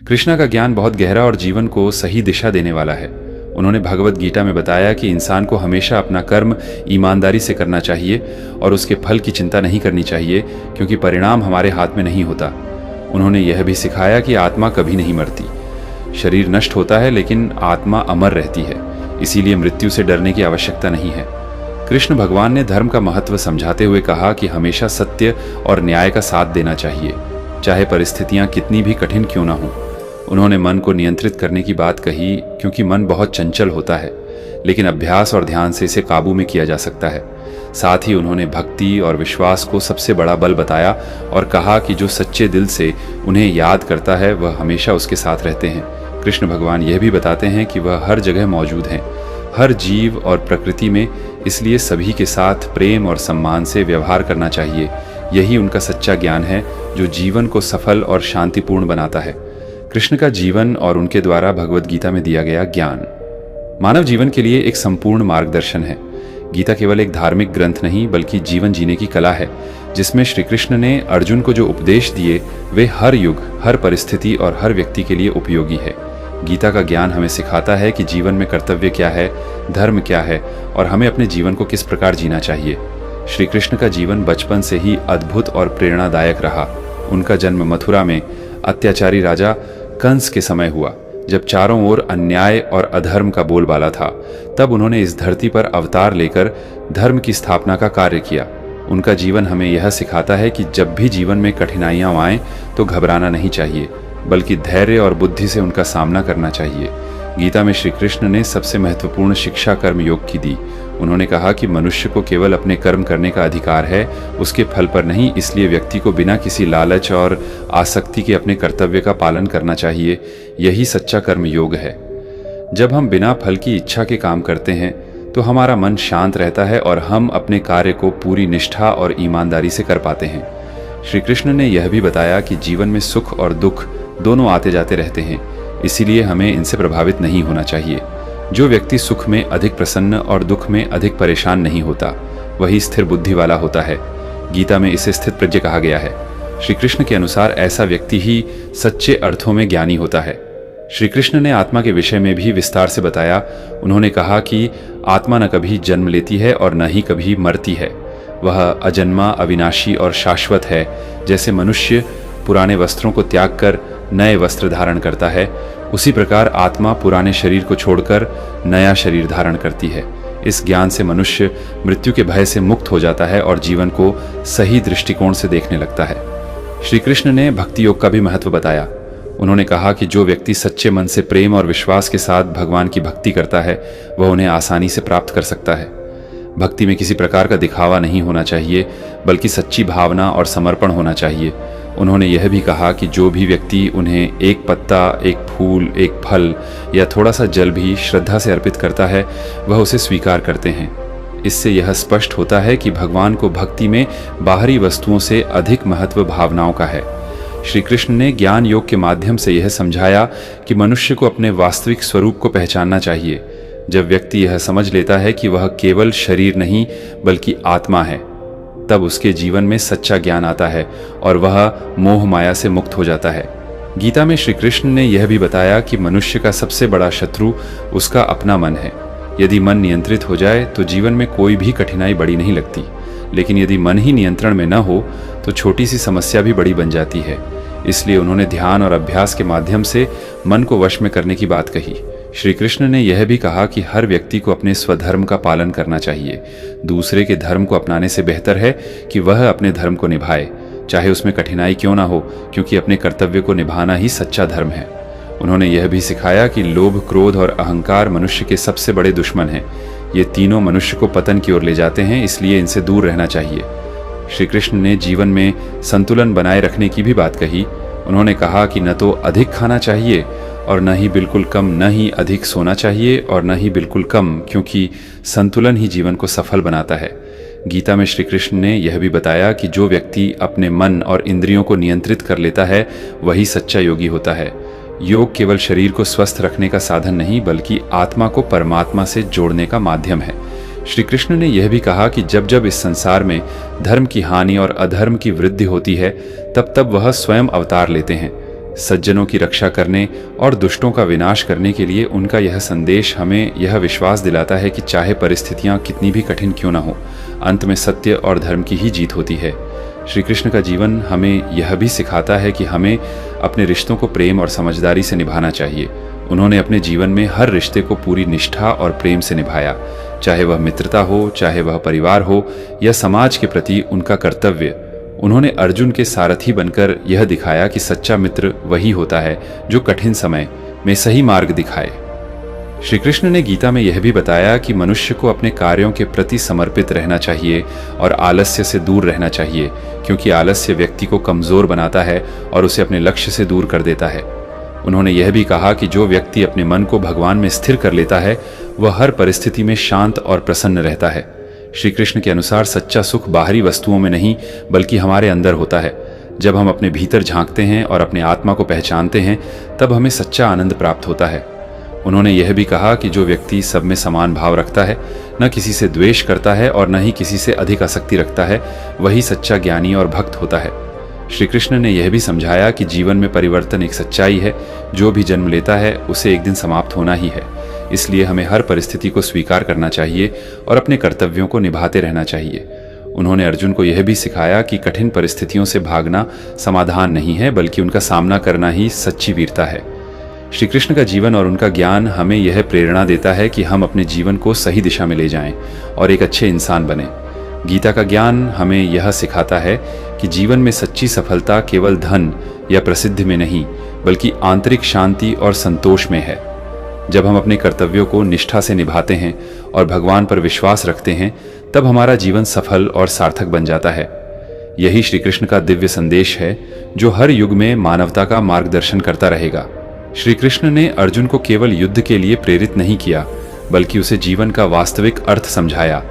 कृष्णा का ज्ञान बहुत गहरा और जीवन को सही दिशा देने वाला है। उन्होंने भगवत गीता में बताया कि इंसान को हमेशा अपना कर्म ईमानदारी से करना चाहिए और उसके फल की चिंता नहीं करनी चाहिए, क्योंकि परिणाम हमारे हाथ में नहीं होता। उन्होंने यह भी सिखाया कि आत्मा कभी नहीं मरती। शरीर नष्ट होता है लेकिन आत्मा अमर रहती है, इसीलिए मृत्यु से डरने की आवश्यकता नहीं है। कृष्ण भगवान ने धर्म का महत्व समझाते हुए कहा कि हमेशा सत्य और न्याय का साथ देना चाहिए, चाहे परिस्थितियां कितनी भी कठिन क्यों ना हो। उन्होंने मन को नियंत्रित करने की बात कही, क्योंकि मन बहुत चंचल होता है, लेकिन अभ्यास और ध्यान से इसे काबू में किया जा सकता है। साथ ही उन्होंने भक्ति और विश्वास को सबसे बड़ा बल बताया और कहा कि जो सच्चे दिल से उन्हें याद करता है वह हमेशा उसके साथ रहते हैं। कृष्ण भगवान यह भी बताते हैं कि वह हर जगह मौजूद हैं, हर जीव और प्रकृति में, इसलिए सभी के साथ प्रेम और सम्मान से व्यवहार करना चाहिए। यही उनका सच्चा ज्ञान है जो जीवन को सफल और शांतिपूर्ण बनाता है। कृष्ण का जीवन और उनके द्वारा भगवत गीता में दिया गया ज्ञान मानव जीवन के लिए एक संपूर्ण मार्गदर्शन है। गीता केवल एक धार्मिक ग्रंथ नहीं बल्कि जीवन जीने की कला है, जिसमें श्री कृष्ण ने अर्जुन को जो उपदेश दिए वे हर युग, हर परिस्थिति और हर व्यक्ति के लिए उपयोगी है। गीता का ज्ञान हमें सिखाता है कि जीवन में कर्तव्य क्या है, धर्म क्या है और हमें अपने जीवन को किस प्रकार जीना चाहिए। श्री कृष्ण का जीवन बचपन से ही अद्भुत और प्रेरणादायक रहा। उनका जन्म मथुरा में अत्याचारी राजा कंस के समय हुआ, जब चारों ओर अन्याय और अधर्म का बोलबाला था। तब उन्होंने इस धरती पर अवतार लेकर धर्म की स्थापना का कार्य किया। उनका जीवन हमें यह सिखाता है कि जब भी जीवन में कठिनाइयां आएं तो घबराना नहीं चाहिए, बल्कि धैर्य और बुद्धि से उनका सामना करना चाहिए। गीता में श्री कृष्ण ने सबसे महत्वपूर्ण शिक्षा कर्म योग की दी। उन्होंने कहा कि मनुष्य को केवल अपने कर्म करने का अधिकार है, उसके फल पर नहीं। इसलिए व्यक्ति को बिना किसी लालच और आसक्ति के अपने कर्तव्य का पालन करना चाहिए। यही सच्चा कर्म योग है। जब हम बिना फल की इच्छा के काम करते हैं तो हमारा मन शांत रहता है और हम अपने कार्य को पूरी निष्ठा और ईमानदारी से कर पाते हैं। श्री कृष्ण ने यह भी बताया कि जीवन में सुख और दुख दोनों आते जाते रहते हैं, इसीलिए हमें इनसे प्रभावित नहीं होना चाहिए। जो व्यक्ति सुख में अधिक प्रसन्न और दुख में अधिक परेशान नहीं होता, वही स्थिर बुद्धि वाला होता है। गीता में इसे स्थित प्रज्ञ कहा गया है। श्री कृष्ण के अनुसार ऐसा व्यक्ति ही सच्चे अर्थों में ज्ञानी होता है। श्री कृष्ण ने आत्मा के विषय में भी विस्तार से बताया। उन्होंने कहा कि आत्मा न कभी जन्म लेती है और न ही कभी मरती है। वह अजन्मा, अविनाशी और शाश्वत है। जैसे मनुष्य पुराने वस्त्रों को त्याग कर नए वस्त्र धारण करता है, उसी प्रकार आत्मा पुराने शरीर को छोड़कर नया शरीर धारण करती है। इस ज्ञान से मनुष्य मृत्यु के भय से मुक्त हो जाता है और जीवन को सही दृष्टिकोण से देखने लगता है। श्री कृष्ण ने भक्ति योग का भी महत्व बताया। उन्होंने कहा कि जो व्यक्ति सच्चे मन से प्रेम और विश्वास के साथ भगवान की भक्ति करता है वह उन्हें आसानी से प्राप्त कर सकता है। भक्ति में किसी प्रकार का दिखावा नहीं होना चाहिए, बल्कि सच्ची भावना और समर्पण होना चाहिए। उन्होंने यह भी कहा कि जो भी व्यक्ति उन्हें एक पत्ता, एक फूल, एक फल या थोड़ा सा जल भी श्रद्धा से अर्पित करता है वह उसे स्वीकार करते हैं। इससे यह स्पष्ट होता है कि भगवान को भक्ति में बाहरी वस्तुओं से अधिक महत्व भावनाओं का है। श्री कृष्ण ने ज्ञान योग के माध्यम से यह समझाया कि मनुष्य को अपने वास्तविक स्वरूप को पहचानना चाहिए। जब व्यक्ति यह समझ लेता है कि वह केवल शरीर नहीं बल्कि आत्मा है, तब उसके जीवन में सच्चा ज्ञान आता है और वह मोह माया से मुक्त हो जाता है। गीता में श्री कृष्ण ने यह भी बताया कि मनुष्य का सबसे बड़ा शत्रु उसका अपना मन है। यदि मन नियंत्रित हो जाए तो जीवन में कोई भी कठिनाई बड़ी नहीं लगती, लेकिन यदि मन ही नियंत्रण में न हो तो छोटी सी समस्या भी बड़ी बन जाती है। इसलिए उन्होंने ध्यान और अभ्यास के माध्यम से मन को वश में करने की बात कही। श्री कृष्ण ने यह भी कहा कि हर व्यक्ति को अपने स्वधर्म का पालन करना चाहिए। दूसरे के धर्म को अपनाने से बेहतर है कि वह अपने धर्म को निभाए, चाहे उसमें कठिनाई क्यों ना हो, क्योंकि अपने कर्तव्य को निभाना ही सच्चा धर्म है। उन्होंने यह भी सिखाया कि लोभ, क्रोध और अहंकार मनुष्य के सबसे बड़े दुश्मन हैं। ये तीनों मनुष्य को पतन की ओर ले जाते हैं, इसलिए इनसे दूर रहना चाहिए। श्री कृष्ण ने जीवन में संतुलन बनाए रखने की भी बात कही। उन्होंने कहा कि न तो अधिक खाना चाहिए और न ही बिल्कुल कम, न ही अधिक सोना चाहिए और न ही बिल्कुल कम, क्योंकि संतुलन ही जीवन को सफल बनाता है। गीता में श्री कृष्ण ने यह भी बताया कि जो व्यक्ति अपने मन और इंद्रियों को नियंत्रित कर लेता है वही सच्चा योगी होता है। योग केवल शरीर को स्वस्थ रखने का साधन नहीं बल्कि आत्मा को परमात्मा से जोड़ने का माध्यम है। श्री कृष्ण ने यह भी कहा कि जब जब इस संसार में धर्म की हानि और अधर्म की वृद्धि होती है तब तब वह स्वयं अवतार लेते हैं। सज्जनों की रक्षा करने और दुष्टों का विनाश करने के लिए उनका यह संदेश हमें यह विश्वास दिलाता है कि चाहे परिस्थितियां कितनी भी कठिन क्यों न हो, अंत में सत्य और धर्म की ही जीत होती है। श्री कृष्ण का जीवन हमें यह भी सिखाता है कि हमें अपने रिश्तों को प्रेम और समझदारी से निभाना चाहिए। उन्होंने अपने जीवन में हर रिश्ते को पूरी निष्ठा और प्रेम से निभाया, चाहे वह मित्रता हो, चाहे वह परिवार हो या समाज के प्रति उनका कर्तव्य। उन्होंने अर्जुन के सारथी बनकर यह दिखाया कि सच्चा मित्र वही होता है जो कठिन समय में सही मार्ग दिखाए। श्री कृष्ण ने गीता में यह भी बताया कि मनुष्य को अपने कार्यों के प्रति समर्पित रहना चाहिए और आलस्य से दूर रहना चाहिए, क्योंकि आलस्य व्यक्ति को कमजोर बनाता है और उसे अपने लक्ष्य से दूर कर देता है। उन्होंने यह भी कहा कि जो व्यक्ति अपने मन को भगवान में स्थिर कर लेता है वह हर परिस्थिति में शांत और प्रसन्न रहता है। श्री कृष्ण के अनुसार सच्चा सुख बाहरी वस्तुओं में नहीं बल्कि हमारे अंदर होता है। जब हम अपने भीतर झांकते हैं और अपने आत्मा को पहचानते हैं तब हमें सच्चा आनंद प्राप्त होता है। उन्होंने यह भी कहा कि जो व्यक्ति सब में समान भाव रखता है, न किसी से द्वेष करता है और न ही किसी से अधिक आसक्ति रखता है, वही सच्चा ज्ञानी और भक्त होता है। श्री कृष्ण ने यह भी समझाया कि जीवन में परिवर्तन एक सच्चाई है। जो भी जन्म लेता है उसे एक दिन समाप्त होना ही है। इसलिए हमें हर परिस्थिति को स्वीकार करना चाहिए और अपने कर्तव्यों को निभाते रहना चाहिए। उन्होंने अर्जुन को यह भी सिखाया कि कठिन परिस्थितियों से भागना समाधान नहीं है, बल्कि उनका सामना करना ही सच्ची वीरता है। श्री कृष्ण का जीवन और उनका ज्ञान हमें यह प्रेरणा देता है कि हम अपने जीवन को सही दिशा में ले जाएं और एक अच्छे इंसान बने। गीता का ज्ञान हमें यह सिखाता है कि जीवन में सच्ची सफलता केवल धन या प्रसिद्धि में नहीं बल्कि आंतरिक शांति और संतोष में है। जब हम अपने कर्तव्यों को निष्ठा से निभाते हैं और भगवान पर विश्वास रखते हैं तब हमारा जीवन सफल और सार्थक बन जाता है। यही श्री कृष्ण का दिव्य संदेश है जो हर युग में मानवता का मार्गदर्शन करता रहेगा। श्री कृष्ण ने अर्जुन को केवल युद्ध के लिए प्रेरित नहीं किया बल्कि उसे जीवन का वास्तविक अर्थ समझाया।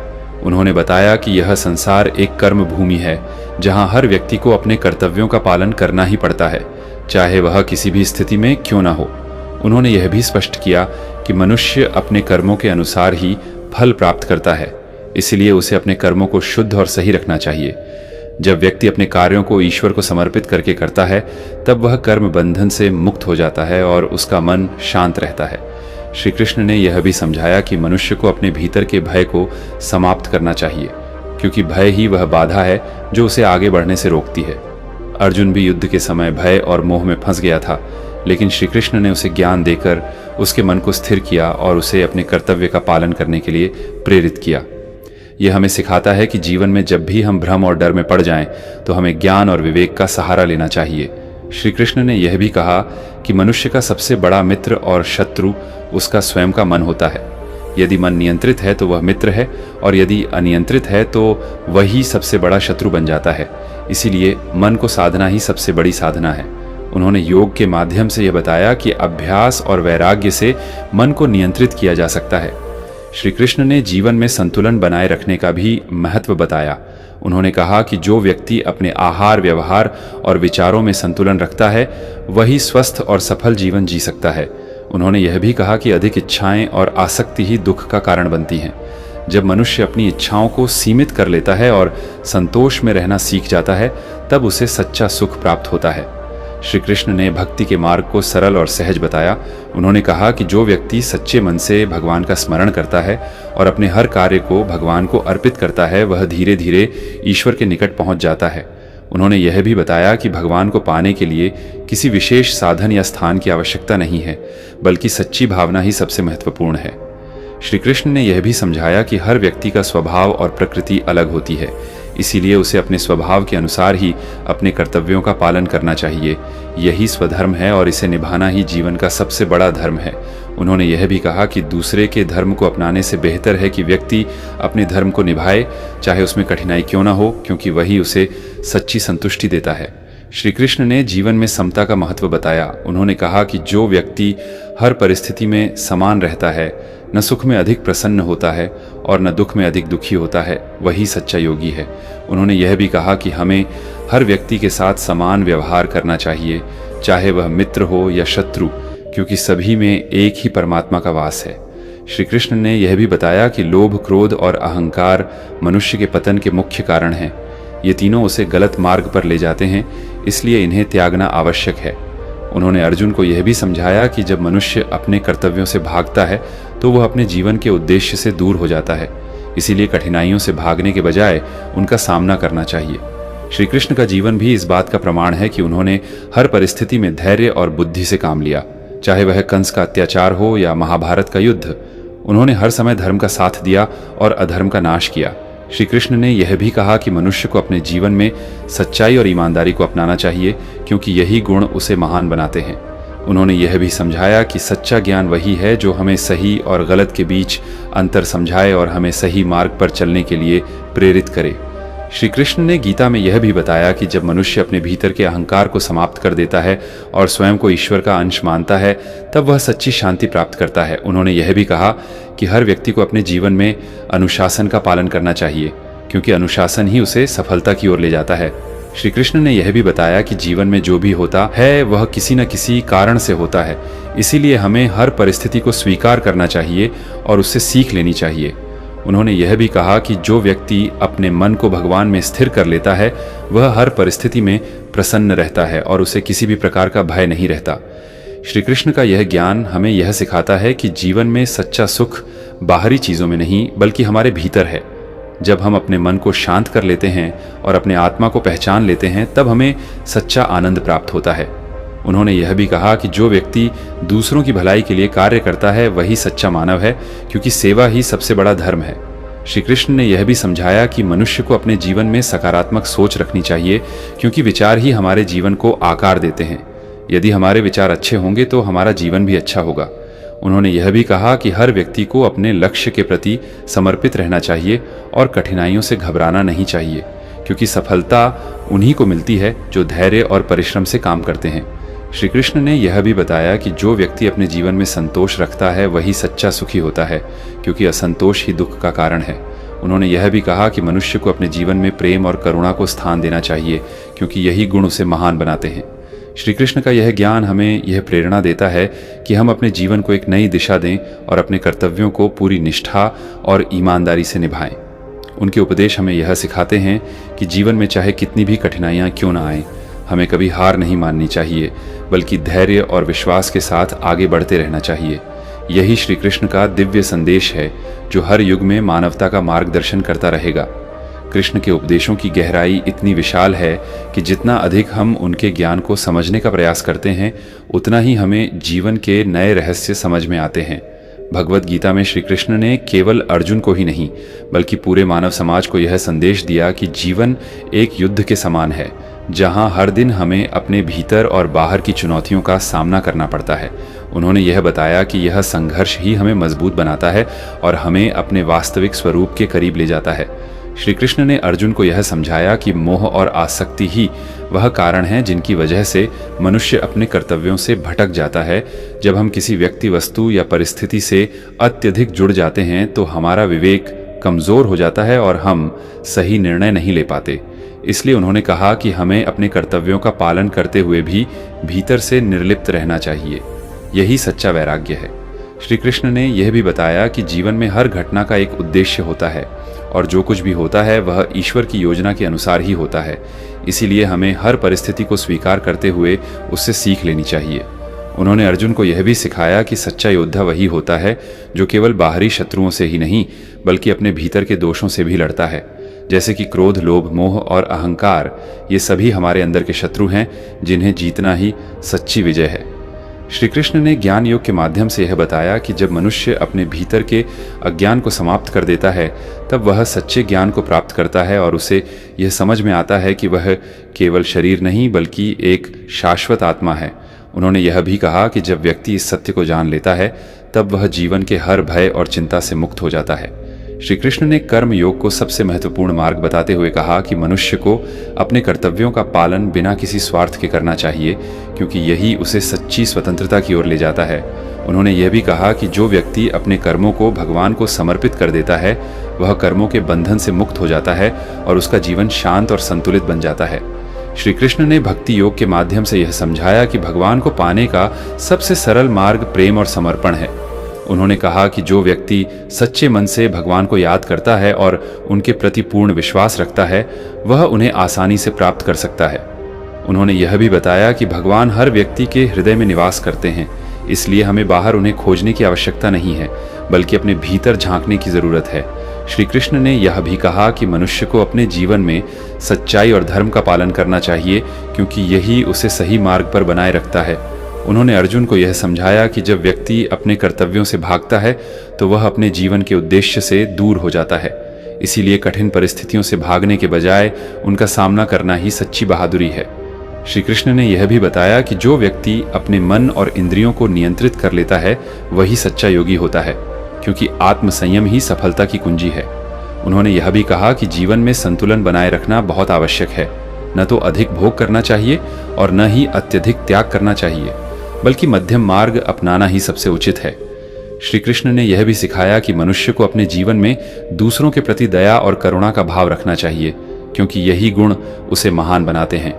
उन्होंने बताया कि यह संसार एक कर्म भूमि है जहां हर व्यक्ति को अपने कर्तव्यों का पालन करना ही पड़ता है, चाहे वह किसी भी स्थिति में क्यों न हो। उन्होंने यह भी स्पष्ट किया कि मनुष्य अपने कर्मों के अनुसार ही फल प्राप्त करता है, इसलिए उसे अपने कर्मों को शुद्ध और सही रखना चाहिए। जब व्यक्ति अपने कार्यों को ईश्वर को समर्पित करके करता है तब वह कर्म बंधन से मुक्त हो जाता है और उसका मन शांत रहता है। श्री कृष्ण ने यह भी समझाया कि मनुष्य को अपने भीतर के भय को समाप्त करना चाहिए, क्योंकि भय ही वह बाधा है जो उसे आगे बढ़ने से रोकती है। अर्जुन भी युद्ध के समय भय और मोह में फंस गया था, लेकिन श्री कृष्ण ने उसे ज्ञान देकर उसके मन को स्थिर किया और उसे अपने कर्तव्य का पालन करने के लिए प्रेरित किया। यह हमें सिखाता है कि जीवन में जब भी हम भ्रम और डर में पड़ जाएं तो हमें ज्ञान और विवेक का सहारा लेना चाहिए। श्री कृष्ण ने यह भी कहा कि मनुष्य का सबसे बड़ा मित्र और शत्रु उसका स्वयं का मन होता है। यदि मन नियंत्रित है तो वह मित्र है और यदि अनियंत्रित है तो वही सबसे बड़ा शत्रु बन जाता है। इसीलिए मन को साधना ही सबसे बड़ी साधना है। उन्होंने योग के माध्यम से यह बताया कि अभ्यास और वैराग्य से मन को नियंत्रित किया जा सकता है। श्री कृष्ण ने जीवन में संतुलन बनाए रखने का भी महत्व बताया। उन्होंने कहा कि जो व्यक्ति अपने आहार, व्यवहार और विचारों में संतुलन रखता है वही स्वस्थ और सफल जीवन जी सकता है। उन्होंने यह भी कहा कि अधिक इच्छाएं और आसक्ति ही दुख का कारण बनती हैं। जब मनुष्य अपनी इच्छाओं को सीमित कर लेता है और संतोष में रहना सीख जाता है तब उसे सच्चा सुख प्राप्त होता है। श्री कृष्ण ने भक्ति के मार्ग को सरल और सहज बताया। उन्होंने कहा कि जो व्यक्ति सच्चे मन से भगवान का स्मरण करता है और अपने हर कार्य को भगवान को अर्पित करता है वह धीरे धीरे ईश्वर के निकट पहुंच जाता है। उन्होंने यह भी बताया कि भगवान को पाने के लिए किसी विशेष साधन या स्थान की आवश्यकता नहीं है, बल्कि सच्ची भावना ही सबसे महत्वपूर्ण है। श्री कृष्ण ने यह भी समझाया कि हर व्यक्ति का स्वभाव और प्रकृति अलग होती है, इसीलिए उसे अपने स्वभाव के अनुसार ही अपने कर्तव्यों का पालन करना चाहिए। यही स्वधर्म है और इसे निभाना ही जीवन का सबसे बड़ा धर्म है। उन्होंने यह भी कहा कि दूसरे के धर्म को अपनाने से बेहतर है कि व्यक्ति अपने धर्म को निभाए, चाहे उसमें कठिनाई क्यों न हो, क्योंकि वही उसे सच्ची संतुष्टि देता है। श्री कृष्ण ने जीवन में समता का महत्व बताया। उन्होंने कहा कि जो व्यक्ति हर परिस्थिति में समान रहता है, न सुख में अधिक प्रसन्न होता है और न दुख में अधिक दुखी होता है, वही सच्चा योगी है। उन्होंने यह भी कहा कि हमें हर व्यक्ति के साथ समान व्यवहार करना चाहिए, चाहे वह मित्र हो या शत्रु, क्योंकि सभी में एक ही परमात्मा का वास है। श्री कृष्ण ने यह भी बताया कि लोभ, क्रोध और अहंकार मनुष्य के पतन के मुख्य कारण हैं। ये तीनों उसे गलत मार्ग पर ले जाते हैं, इसलिए इन्हें त्यागना आवश्यक है। उन्होंने अर्जुन को यह भी समझाया कि जब मनुष्य अपने कर्तव्यों से भागता है तो वह अपने जीवन के उद्देश्य से दूर हो जाता है। इसीलिए कठिनाइयों से भागने के बजाय उनका सामना करना चाहिए। श्री कृष्ण का जीवन भी इस बात का प्रमाण है कि उन्होंने हर परिस्थिति में धैर्य और बुद्धि से काम लिया, चाहे वह कंस का अत्याचार हो या महाभारत का युद्ध। उन्होंने हर समय धर्म का साथ दिया और अधर्म का नाश किया। श्री कृष्ण ने यह भी कहा कि मनुष्य को अपने जीवन में सच्चाई और ईमानदारी को अपनाना चाहिए, क्योंकि यही गुण उसे महान बनाते हैं। उन्होंने यह भी समझाया कि सच्चा ज्ञान वही है जो हमें सही और गलत के बीच अंतर समझाए और हमें सही मार्ग पर चलने के लिए प्रेरित करे। श्री कृष्ण ने गीता में यह भी बताया कि जब मनुष्य अपने भीतर के अहंकार को समाप्त कर देता है और स्वयं को ईश्वर का अंश मानता है, तब वह सच्ची शांति प्राप्त करता है। उन्होंने यह भी कहा कि हर व्यक्ति को अपने जीवन में अनुशासन का पालन करना चाहिए, क्योंकि अनुशासन ही उसे सफलता की ओर ले जाता है। श्री कृष्ण ने यह भी बताया कि जीवन में जो भी होता है वह किसी न किसी कारण से होता है, इसीलिए हमें हर परिस्थिति को स्वीकार करना चाहिए और उससे सीख लेनी चाहिए। उन्होंने यह भी कहा कि जो व्यक्ति अपने मन को भगवान में स्थिर कर लेता है वह हर परिस्थिति में प्रसन्न रहता है और उसे किसी भी प्रकार का भय नहीं रहता। श्री कृष्ण का यह ज्ञान हमें यह सिखाता है कि जीवन में सच्चा सुख बाहरी चीज़ों में नहीं बल्कि हमारे भीतर है। जब हम अपने मन को शांत कर लेते हैं और अपने आत्मा को पहचान लेते हैं तब हमें सच्चा आनंद प्राप्त होता है। उन्होंने यह भी कहा कि जो व्यक्ति दूसरों की भलाई के लिए कार्य करता है वही सच्चा मानव है, क्योंकि सेवा ही सबसे बड़ा धर्म है। श्री कृष्ण ने यह भी समझाया कि मनुष्य को अपने जीवन में सकारात्मक सोच रखनी चाहिए, क्योंकि विचार ही हमारे जीवन को आकार देते हैं। यदि हमारे विचार अच्छे होंगे तो हमारा जीवन भी अच्छा होगा। उन्होंने यह भी कहा कि हर व्यक्ति को अपने लक्ष्य के प्रति समर्पित रहना चाहिए और कठिनाइयों से घबराना नहीं चाहिए, क्योंकि सफलता उन्हीं को मिलती है जो धैर्य और परिश्रम से काम करते हैं। श्री कृष्ण ने यह भी बताया कि जो व्यक्ति अपने जीवन में संतोष रखता है वही सच्चा सुखी होता है, क्योंकि असंतोष ही दुख का कारण है। उन्होंने यह भी कहा कि मनुष्य को अपने जीवन में प्रेम और करुणा को स्थान देना चाहिए, क्योंकि यही गुण उसे महान बनाते हैं। श्री कृष्ण का यह ज्ञान हमें यह प्रेरणा देता है कि हम अपने जीवन को एक नई दिशा दें और अपने कर्तव्यों को पूरी निष्ठा और ईमानदारी से निभाएं। उनके उपदेश हमें यह सिखाते हैं कि जीवन में चाहे कितनी भी कठिनाइयाँ क्यों न आएं, हमें कभी हार नहीं माननी चाहिए, बल्कि धैर्य और विश्वास के साथ आगे बढ़ते रहना चाहिए। यही श्री कृष्ण का दिव्य संदेश है जो हर युग में मानवता का मार्गदर्शन करता रहेगा। कृष्ण के उपदेशों की गहराई इतनी विशाल है कि जितना अधिक हम उनके ज्ञान को समझने का प्रयास करते हैं उतना ही हमें जीवन के नए रहस्य समझ में आते हैं। भगवत गीता में श्री कृष्ण ने केवल अर्जुन को ही नहीं बल्कि पूरे मानव समाज को यह संदेश दिया कि जीवन एक युद्ध के समान है, जहां हर दिन हमें अपने भीतर और बाहर की चुनौतियों का सामना करना पड़ता है। उन्होंने यह बताया कि यह संघर्ष ही हमें मजबूत बनाता है और हमें अपने वास्तविक स्वरूप के करीब ले जाता है। श्री कृष्ण ने अर्जुन को यह समझाया कि मोह और आसक्ति ही वह कारण है जिनकी वजह से मनुष्य अपने कर्तव्यों से भटक जाता है। जब हम किसी व्यक्ति, वस्तु या परिस्थिति से अत्यधिक जुड़ जाते हैं तो हमारा विवेक कमजोर हो जाता है और हम सही निर्णय नहीं ले पाते। इसलिए उन्होंने कहा कि हमें अपने कर्तव्यों का पालन करते हुए भी भीतर से निर्लिप्त रहना चाहिए। यही सच्चा वैराग्य है। श्री कृष्ण ने यह भी बताया कि जीवन में हर घटना का एक उद्देश्य होता है और जो कुछ भी होता है वह ईश्वर की योजना के अनुसार ही होता है। इसीलिए हमें हर परिस्थिति को स्वीकार करते हुए उससे सीख लेनी चाहिए। उन्होंने अर्जुन को यह भी सिखाया कि सच्चा योद्धा वही होता है जो केवल बाहरी शत्रुओं से ही नहीं बल्कि अपने भीतर के दोषों से भी लड़ता है, जैसे कि क्रोध, लोभ, मोह और अहंकार। ये सभी हमारे अंदर के शत्रु हैं जिन्हें जीतना ही सच्ची विजय है। श्री कृष्ण ने ज्ञान योग के माध्यम से यह बताया कि जब मनुष्य अपने भीतर के अज्ञान को समाप्त कर देता है तब वह सच्चे ज्ञान को प्राप्त करता है और उसे यह समझ में आता है कि वह केवल शरीर नहीं बल्कि एक शाश्वत आत्मा है। उन्होंने यह भी कहा कि जब व्यक्ति इस सत्य को जान लेता है तब वह जीवन के हर भय और चिंता से मुक्त हो जाता है। श्री कृष्ण ने कर्म योग को सबसे महत्वपूर्ण मार्ग बताते हुए कहा कि मनुष्य को अपने कर्तव्यों का पालन बिना किसी स्वार्थ के करना चाहिए, क्योंकि यही उसे सच्ची स्वतंत्रता की ओर ले जाता है। उन्होंने यह भी कहा कि जो व्यक्ति अपने कर्मों को भगवान को समर्पित कर देता है वह कर्मों के बंधन से मुक्त हो जाता है और उसका जीवन शांत और संतुलित बन जाता है। श्री कृष्ण ने भक्ति योग के माध्यम से यह समझाया कि भगवान को पाने का सबसे सरल मार्ग प्रेम और समर्पण है। उन्होंने कहा कि जो व्यक्ति सच्चे मन से भगवान को याद करता है और उनके प्रति पूर्ण विश्वास रखता है वह उन्हें आसानी से प्राप्त कर सकता है। उन्होंने यह भी बताया कि भगवान हर व्यक्ति के हृदय में निवास करते हैं, इसलिए हमें बाहर उन्हें खोजने की आवश्यकता नहीं है, बल्कि अपने भीतर झांकने की जरूरत है। श्री कृष्ण ने यह भी कहा कि मनुष्य को अपने जीवन में सच्चाई और धर्म का पालन करना चाहिए, क्योंकि यही उसे सही मार्ग पर बनाए रखता है। उन्होंने अर्जुन को यह समझाया कि जब व्यक्ति अपने कर्तव्यों से भागता है तो वह अपने जीवन के उद्देश्य से दूर हो जाता है। इसीलिए कठिन परिस्थितियों से भागने के बजाय उनका सामना करना ही सच्ची बहादुरी है। श्री कृष्ण ने यह भी बताया कि जो व्यक्ति अपने मन और इंद्रियों को नियंत्रित कर लेता है वही सच्चा योगी होता है, क्योंकि आत्म संयम ही सफलता की कुंजी है। उन्होंने यह भी कहा कि जीवन में संतुलन बनाए रखना बहुत आवश्यक है। न तो अधिक भोग करना चाहिए और न ही अत्यधिक त्याग करना चाहिए, बल्कि मध्यम मार्ग अपनाना ही सबसे उचित है। श्री कृष्ण ने यह भी सिखाया कि मनुष्य को अपने जीवन में दूसरों के प्रति दया और करुणा का भाव रखना चाहिए, क्योंकि यही गुण उसे महान बनाते हैं।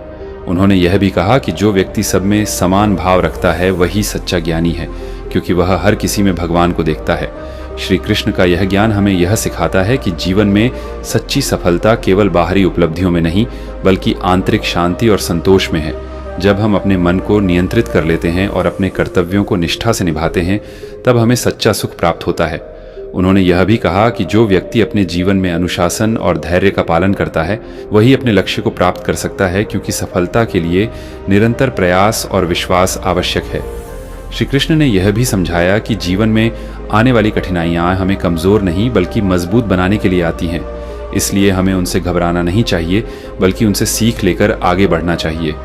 उन्होंने यह भी कहा कि जो व्यक्ति सब में समान भाव रखता है वही सच्चा ज्ञानी है, क्योंकि वह हर किसी में भगवान को देखता है। श्री कृष्ण का यह ज्ञान हमें यह सिखाता है कि जीवन में सच्ची सफलता केवल बाहरी उपलब्धियों में नहीं, बल्कि आंतरिक शांति और संतोष में है। जब हम अपने मन को नियंत्रित कर लेते हैं और अपने कर्तव्यों को निष्ठा से निभाते हैं, तब हमें सच्चा सुख प्राप्त होता है। उन्होंने यह भी कहा कि जो व्यक्ति अपने जीवन में अनुशासन और धैर्य का पालन करता है वही अपने लक्ष्य को प्राप्त कर सकता है, क्योंकि सफलता के लिए निरंतर प्रयास और विश्वास आवश्यक है। श्री कृष्ण ने यह भी समझाया कि जीवन में आने वाली कठिनाइयां हमें कमजोर नहीं बल्कि मजबूत बनाने के लिए आती हैं, इसलिए हमें उनसे घबराना नहीं चाहिए, बल्कि उनसे सीख लेकर आगे बढ़ना चाहिए।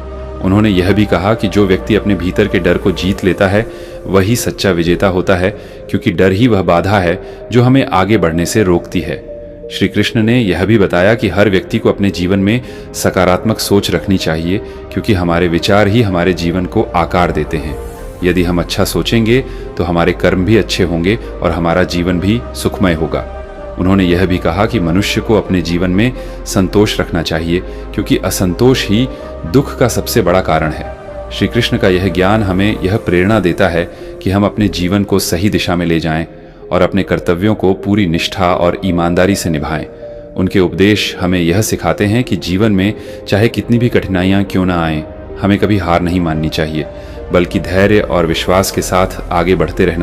उन्होंने यह भी कहा कि जो व्यक्ति अपने भीतर के डर को जीत लेता है वही सच्चा विजेता होता है, क्योंकि डर ही वह बाधा है जो हमें आगे बढ़ने से रोकती है। श्री कृष्ण ने यह भी बताया कि हर व्यक्ति को अपने जीवन में सकारात्मक सोच रखनी चाहिए, क्योंकि हमारे विचार ही हमारे जीवन को आकार देते हैं। यदि हम अच्छा सोचेंगे तो हमारे कर्म भी अच्छे होंगे और हमारा जीवन भी सुखमय होगा। उन्होंने यह भी कहा कि मनुष्य को अपने जीवन में संतोष रखना चाहिए, क्योंकि असंतोष ही दुख का सबसे बड़ा कारण है। श्री कृष्ण का यह ज्ञान हमें यह प्रेरणा देता है कि हम अपने जीवन को सही दिशा में ले जाएं और अपने कर्तव्यों को पूरी निष्ठा और ईमानदारी से निभाएं। उनके उपदेश हमें यह सिखाते हैं कि जीवन में चाहे कितनी भी कठिनाइयां क्यों ना आएं, हमें कभी हार नहीं माननी चाहिए, बल्कि धैर्य और विश्वास के साथ आगे बढ़ते रहना